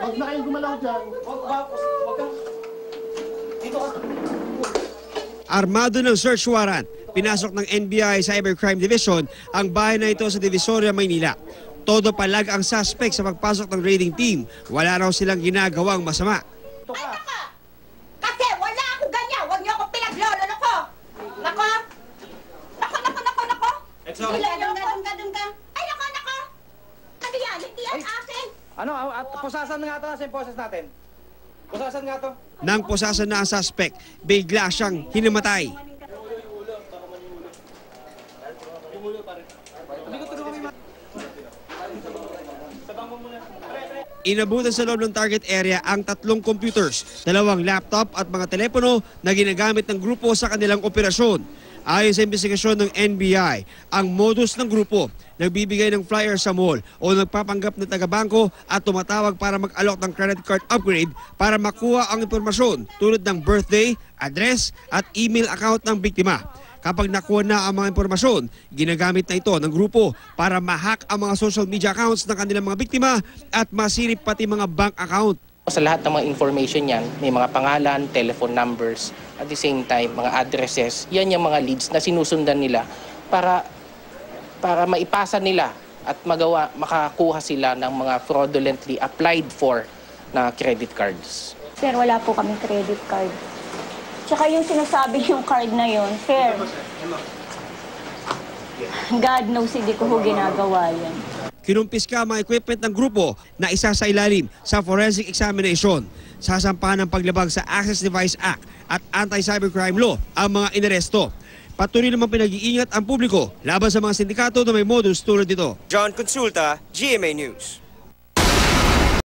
Huwag na kayong gumalaw dyan. Huwag kang... Dito ka. Armado ng search warrant, pinasok ng NBI Cybercrime Division ang bahay na ito sa Divisoria, Maynila. Todo palag ang suspect sa pagpasok ng raiding team. Wala raw silang ginagawang masama. Ay, nako! Kasi wala akong ganyan! Huwag niyo akong pinaglolo, nako! Nako! Nako! Gadong ka! Ay, nako! Ano yan? Hindi yan akin! Ano? Pusasan nga ito sa poses natin. Pusasan nga ito. Nang pusasan na ang suspect, bigla siyang hinamatay. Inabutan sa loob ng target area ang 3 computers, 2 laptop at mga telepono na ginagamit ng grupo sa kanilang operasyon. Ayon sa investigasyon ng NBI, ang modus ng grupo, nagbibigay ng flyer sa mall o nagpapanggap ng taga-bangko at tumatawag para mag-alok ng credit card upgrade para makuha ang impormasyon tulad ng birthday, address at email account ng biktima. Kapag nakuha na ang mga impormasyon, ginagamit na ito ng grupo para ma-hack ang mga social media accounts ng kanilang mga biktima at masilip pati mga bank account. Sa lahat ng mga information yan, may mga pangalan, telephone numbers, at the same time, mga addresses. Yan yung mga leads na sinusundan nila para maipasa nila at makakuha sila ng mga fraudulently applied for na credit cards. Sir, wala po kaming credit card. Tsaka yung sinasabi yung card na yun, sir, God knows hindi ko ginagawa yan. Kinumpiska ang mga equipment ng grupo na isa sa ilalim sa forensic examination. Sasampahan ng paglabag sa Access Device Act at Anti-Cybercrime Law ang mga inaresto. Patuloy naman pinag-iingat ang publiko laban sa mga sindikato na may modus tulad nito. John Consulta, GMA News.